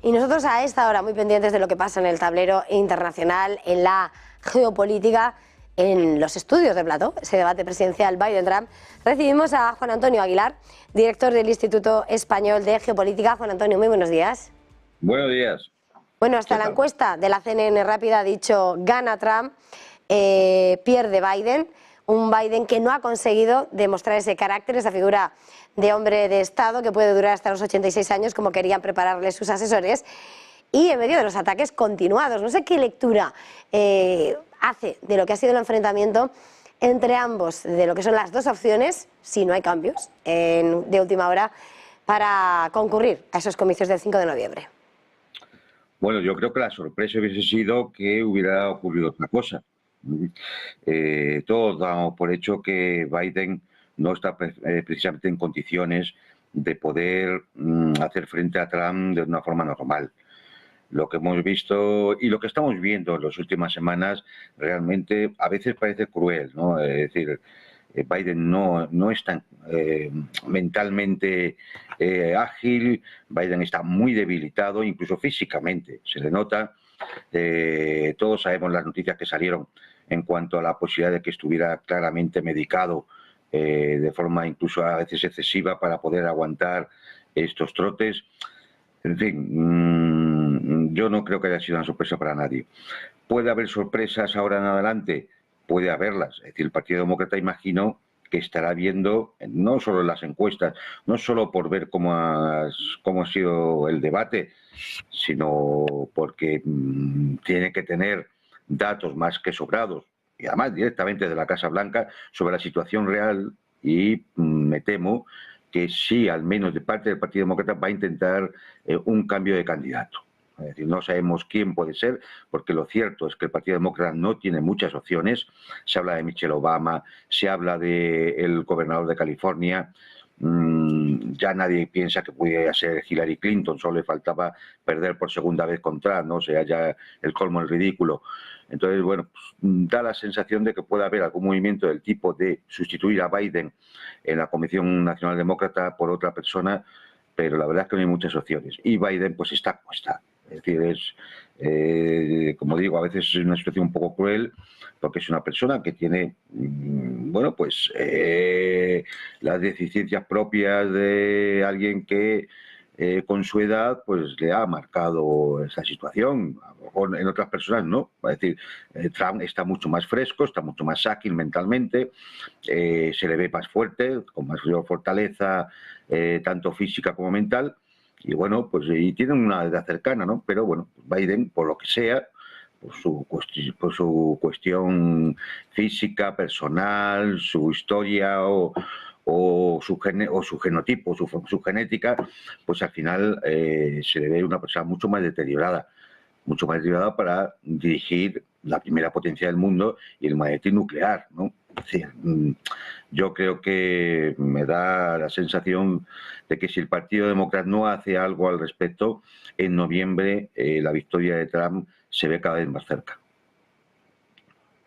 Y nosotros a esta hora muy pendientes de lo que pasa en el tablero internacional, en la geopolítica, en los estudios de Plató, ese debate presidencial Biden-Trump, recibimos a Juan Antonio Aguilar, director del Instituto Español de Geopolítica. Juan Antonio, muy buenos días. Buenos días. Bueno, hasta la encuesta de la CNN Rápida ha dicho gana Trump, pierde Biden. Un Biden que no ha conseguido demostrar ese carácter, esa figura de hombre de Estado que puede durar hasta los 86 años, como querían prepararle sus asesores, y en medio de los ataques continuados. No sé qué lectura hace de lo que ha sido el enfrentamiento entre ambos, de lo que son las dos opciones, si no hay cambios de última hora, para concurrir a esos comicios del 5 de noviembre. Bueno, yo creo que la sorpresa hubiese sido que hubiera ocurrido otra cosa. Todos damos por hecho que Biden no está precisamente en condiciones de poder hacer frente a Trump de una forma normal. Lo que hemos visto y lo que estamos viendo en las últimas semanas realmente a veces parece cruel, ¿no? Es decir, Biden no es tan mentalmente ágil, Biden está muy debilitado, incluso físicamente, se le nota. Todos sabemos las noticias que salieron en cuanto a la posibilidad de que estuviera claramente medicado de forma incluso a veces excesiva para poder aguantar estos trotes. En fin, yo no creo que haya sido una sorpresa para nadie. ¿Puede haber sorpresas ahora en adelante? Puede haberlas. Es decir, el Partido Demócrata, imagino, que estará viendo, no solo en las encuestas, no solo por ver cómo ha sido el debate, sino porque tiene que tener datos más que sobrados, y además directamente de la Casa Blanca, sobre la situación real, y me temo que sí, al menos de parte del Partido Demócrata, va a intentar un cambio de candidato. Es decir, no sabemos quién puede ser, porque lo cierto es que el Partido Demócrata no tiene muchas opciones. Se habla de Michelle Obama, se habla del gobernador de California. Ya nadie piensa que pudiera ser Hillary Clinton, solo le faltaba perder por segunda vez con Trump, ¿no? O sea, ya el colmo del ridículo. Entonces, bueno, pues, da la sensación de que puede haber algún movimiento del tipo de sustituir a Biden en la Comisión Nacional Demócrata por otra persona, pero la verdad es que no hay muchas opciones. Y Biden, pues, está como está. Es decir, como digo, a veces es una situación un poco cruel, porque es una persona que tiene, bueno, pues las deficiencias propias de alguien que con su edad pues le ha marcado esa situación. A lo mejor en otras personas no. Es decir, Trump está mucho más fresco, está mucho más ágil mentalmente, se le ve más fuerte, con más fortaleza, tanto física como mental. Y bueno, pues y tienen una edad cercana, ¿no? Pero bueno, Biden, por lo que sea, por su cuestión física, personal, su historia o su genotipo, su genética, pues al final se le ve una persona mucho más deteriorada para dirigir la primera potencia del mundo y el maletín nuclear, ¿no? Es decir, yo creo que me da la sensación de que si el Partido Demócrata no hace algo al respecto, en noviembre la victoria de Trump se ve cada vez más cerca.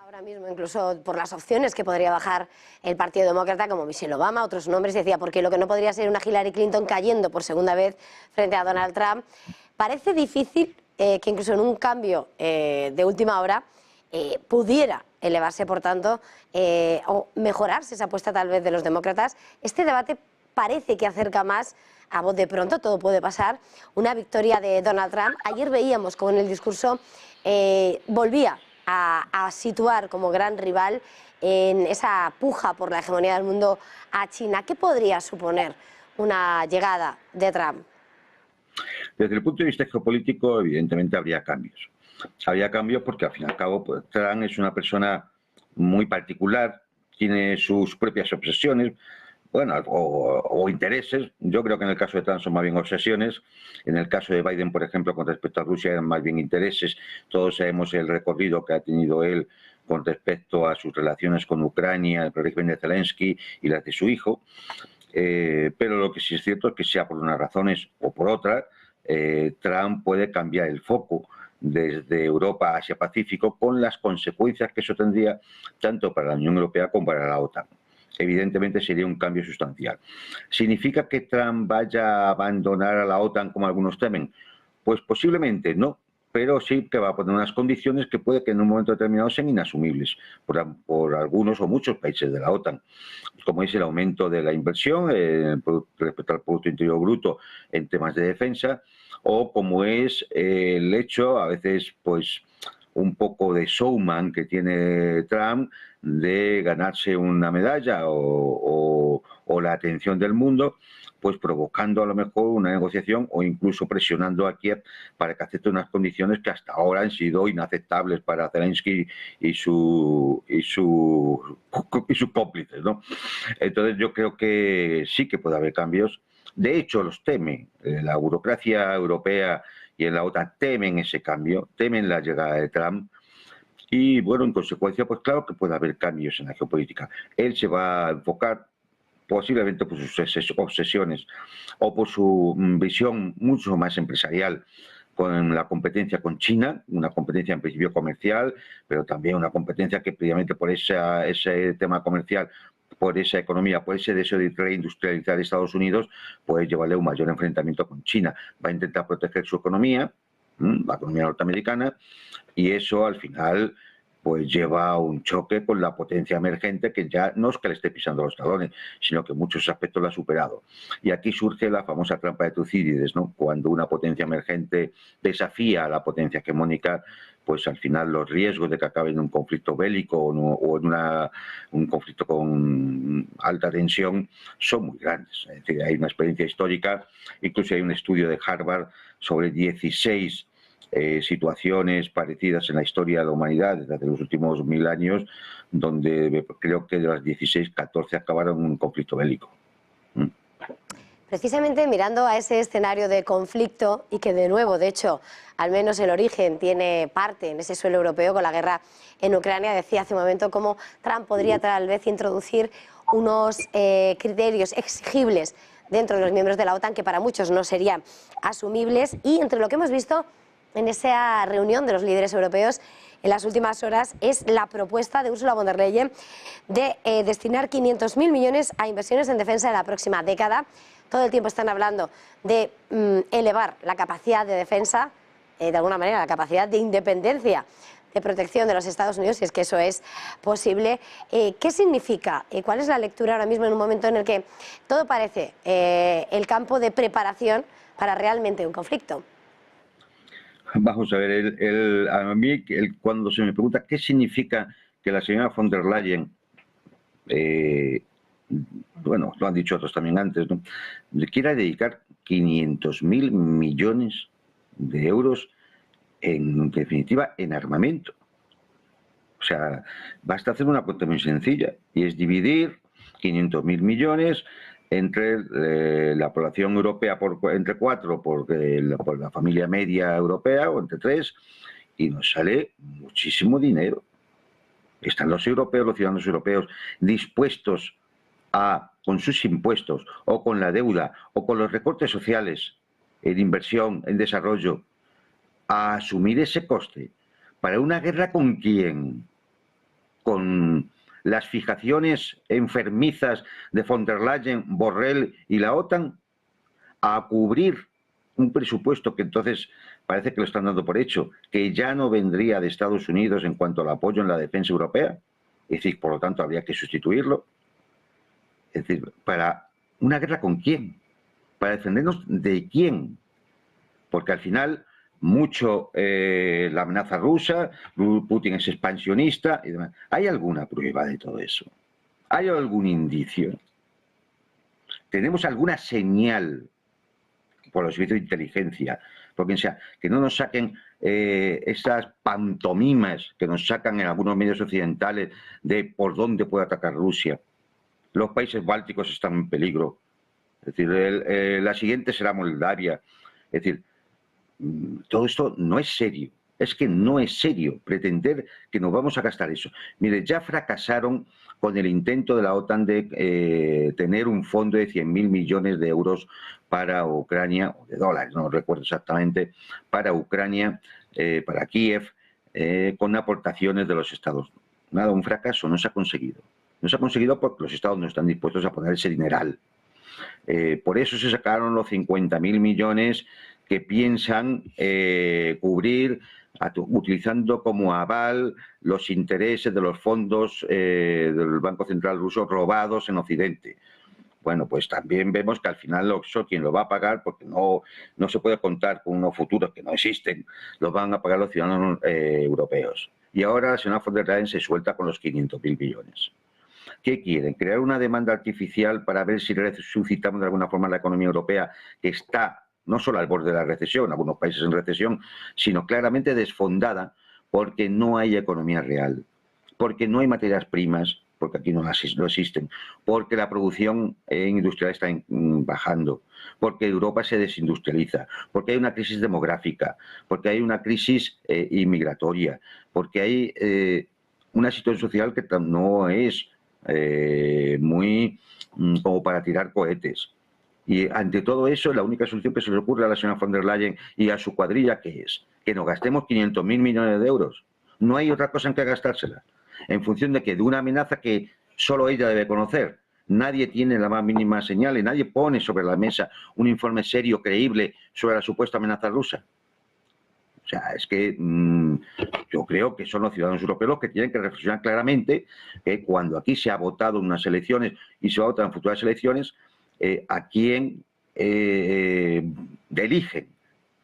Ahora mismo, incluso por las opciones que podría bajar el Partido Demócrata, como Michelle Obama, otros nombres, decía, porque lo que no podría ser una Hillary Clinton cayendo por segunda vez frente a Donald Trump, parece difícil que incluso en un cambio de última hora pudiera elevarse, por tanto, o mejorarse esa apuesta tal vez de los demócratas. Este debate parece que acerca más a voz de pronto, todo puede pasar, una victoria de Donald Trump. Ayer veíamos como en el discurso volvía a situar como gran rival en esa puja por la hegemonía del mundo a China. ¿Qué podría suponer una llegada de Trump? Desde el punto de vista geopolítico, evidentemente habría cambios. Habría cambios porque, al fin y al cabo, pues, Trump es una persona muy particular, tiene sus propias obsesiones, bueno, o intereses. Yo creo que en el caso de Trump son más bien obsesiones. En el caso de Biden, por ejemplo, con respecto a Rusia, eran más bien intereses. Todos sabemos el recorrido que ha tenido él con respecto a sus relaciones con Ucrania, el régimen de Zelensky y las de su hijo. Pero lo que sí es cierto es que, sea por unas razones o por otras, Trump puede cambiar el foco desde Europa a Asia-Pacífico, con las consecuencias que eso tendría tanto para la Unión Europea como para la OTAN. Evidentemente sería un cambio sustancial. ¿Significa que Trump vaya a abandonar a la OTAN como algunos temen? Pues posiblemente no, pero sí que va a poner unas condiciones que puede que en un momento determinado sean inasumibles por algunos o muchos países de la OTAN, como es el aumento de la inversión respecto al Producto Interior Bruto en temas de defensa, o como es el hecho, a veces, pues, un poco de showman que tiene Trump de ganarse una medalla o la atención del mundo, pues provocando a lo mejor una negociación o incluso presionando a Kiev para que acepte unas condiciones que hasta ahora han sido inaceptables para Zelensky y sus cómplices, ¿no? Entonces yo creo que sí que puede haber cambios. De hecho, los teme. La burocracia europea y en la OTAN temen ese cambio, temen la llegada de Trump. Y bueno, en consecuencia, pues claro que puede haber cambios en la geopolítica. Él se va a enfocar posiblemente por sus obsesiones o por su visión mucho más empresarial con la competencia con China, una competencia en principio comercial, pero también una competencia que precisamente por ese tema comercial, por esa economía, por ese deseo de reindustrializar Estados Unidos, puede llevarle a un mayor enfrentamiento con China. Va a intentar proteger su economía, la economía norteamericana, y eso al final pues lleva a un choque con la potencia emergente que ya no es que le esté pisando los talones, sino que en muchos aspectos la ha superado. Y aquí surge la famosa trampa de Tucídides, ¿no? Cuando una potencia emergente desafía a la potencia hegemónica, pues al final los riesgos de que acabe en un conflicto bélico o en un conflicto con alta tensión son muy grandes. Es decir, hay una experiencia histórica, incluso hay un estudio de Harvard sobre 16 situaciones parecidas en la historia de la humanidad desde los últimos 1000 años, donde creo que de las 16, 14 acabaron en un conflicto bélico. Precisamente mirando a ese escenario de conflicto y que de nuevo, de hecho, al menos el origen tiene parte en ese suelo europeo con la guerra en Ucrania, decía hace un momento cómo Trump podría tal vez introducir unos criterios exigibles dentro de los miembros de la OTAN que para muchos no serían asumibles, y entre lo que hemos visto en esa reunión de los líderes europeos en las últimas horas es la propuesta de Ursula von der Leyen de destinar 500.000 millones a inversiones en defensa en la próxima década. Todo el tiempo están hablando de elevar la capacidad de defensa, de alguna manera la capacidad de independencia, de protección de los Estados Unidos, si es que eso es posible. ¿Qué significa? ¿Cuál es la lectura ahora mismo en un momento en el que todo parece el campo de preparación para realmente un conflicto? Vamos a ver, a mí cuando se me pregunta qué significa que la señora von der Leyen, bueno, lo han dicho otros también antes, ¿no?, le quiera dedicar 500.000 millones de euros, en definitiva, en armamento. O sea, basta hacer una cuenta muy sencilla, y es dividir 500.000 millones entre la población europea entre 4 por la familia media europea, o entre 3, y nos sale muchísimo dinero. Están los europeos, los ciudadanos europeos, dispuestos a, con sus impuestos, o con la deuda, o con los recortes sociales en inversión, en desarrollo, a asumir ese coste para una guerra ¿con quién? Con las fijaciones enfermizas de von der Leyen, Borrell y la OTAN, a cubrir un presupuesto que entonces parece que lo están dando por hecho, que ya no vendría de Estados Unidos en cuanto al apoyo en la defensa europea, es decir, por lo tanto habría que sustituirlo. Es decir, ¿para una guerra con quién? ¿Para defendernos de quién? Porque al final mucho la amenaza rusa, Putin es expansionista y demás. ¿Hay alguna prueba de todo eso? ¿Hay algún indicio? ¿Tenemos alguna señal por los servicios de inteligencia, por quien sea, que no nos saquen esas pantomimas que nos sacan en algunos medios occidentales de por dónde puede atacar Rusia? Los países bálticos están en peligro. Es decir, la siguiente será Moldavia. Es decir, todo esto no es serio. Es que no es serio pretender que nos vamos a gastar eso. Mire, ya fracasaron con el intento de la OTAN de tener un fondo de 100.000 millones de euros para Ucrania, o de dólares, no recuerdo exactamente, para Ucrania, para Kiev, con aportaciones de los estados. Nada, un fracaso, no se ha conseguido. No se ha conseguido porque los estados no están dispuestos a poner ese dineral. Por eso se sacaron los 50.000 millones que piensan cubrir utilizando como aval los intereses de los fondos del Banco Central ruso robados en Occidente. Bueno, pues también vemos que al final quien lo va a pagar, porque no se puede contar con unos futuros que no existen, los van a pagar los ciudadanos europeos. Y ahora la señora von der Leyen se suelta con los 500.000 millones. ¿Qué quieren? ¿Crear una demanda artificial para ver si resucitamos de alguna forma la economía europea, que está no solo al borde de la recesión, algunos países en recesión, sino claramente desfondada porque no hay economía real, porque no hay materias primas, porque aquí no existen, porque la producción industrial está bajando, porque Europa se desindustrializa, porque hay una crisis demográfica, porque hay una crisis inmigratoria, porque hay una situación social que no es muy como para tirar cohetes. Y ante todo eso, la única solución que se le ocurre a la señora von der Leyen y a su cuadrilla, ¿qué es? Que nos gastemos 500.000 millones de euros. No hay otra cosa en que gastársela. En función de una amenaza que solo ella debe conocer. Nadie tiene la más mínima señal y nadie pone sobre la mesa un informe serio, creíble, sobre la supuesta amenaza rusa. O sea, es que yo creo que son los ciudadanos europeos los que tienen que reflexionar claramente que cuando aquí se ha votado en unas elecciones y se va a votar en futuras elecciones, a quién eligen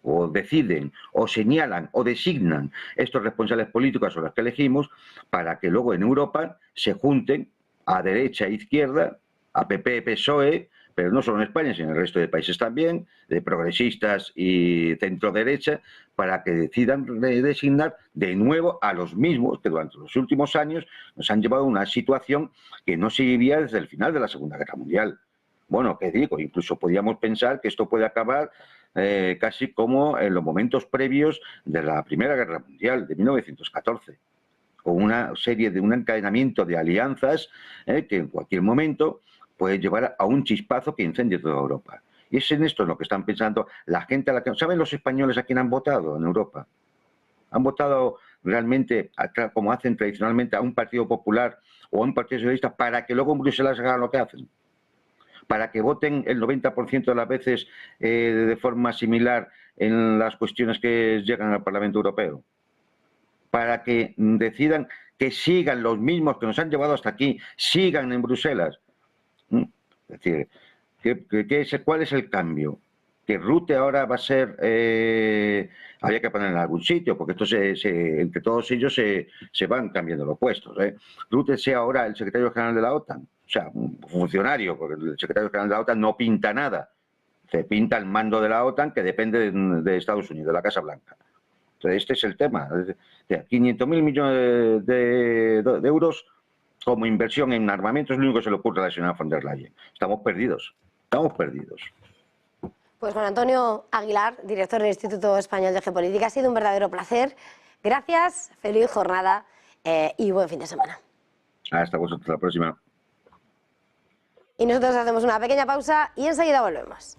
o deciden o señalan o designan estos responsables políticos o los que elegimos para que luego en Europa se junten a derecha e izquierda, a PP, PSOE, pero no solo en España, sino en el resto de países también, de progresistas y centro-derecha, para que decidan designar de nuevo a los mismos que durante los últimos años nos han llevado a una situación que no se vivía desde el final de la Segunda Guerra Mundial. Bueno, ¿qué digo? Incluso podíamos pensar que esto puede acabar casi como en los momentos previos de la Primera Guerra Mundial, de 1914, con una serie de un encadenamiento de alianzas que en cualquier momento puede llevar a un chispazo que incendie toda Europa. Y es en esto en lo que están pensando la gente a la que... ¿Saben los españoles a quién han votado en Europa? Han votado realmente, como hacen tradicionalmente, a un partido popular o a un partido socialista para que luego en Bruselas hagan lo que hacen. Para que voten el 90% de las veces de forma similar en las cuestiones que llegan al Parlamento Europeo. Para que decidan que sigan los mismos que nos han llevado hasta aquí, sigan en Bruselas. Es decir, ¿cuál es el cambio? Que Rutte ahora va a ser... había que poner en algún sitio, porque esto entre todos ellos se van cambiando los puestos. Rutte sea ahora el secretario general de la OTAN, o sea, un funcionario, porque el secretario general de la OTAN no pinta nada. Se pinta el mando de la OTAN, que depende de Estados Unidos, de la Casa Blanca. Entonces, este es el tema. 500.000 millones de euros como inversión en armamento es lo único que se le ocurre a la señora von der Leyen. Estamos perdidos. Estamos perdidos. Pues Juan Antonio Aguilar, director del Instituto Español de Geopolítica, ha sido un verdadero placer. Gracias, feliz jornada y buen fin de semana. Hasta vosotros, la próxima. Y nosotros hacemos una pequeña pausa y enseguida volvemos.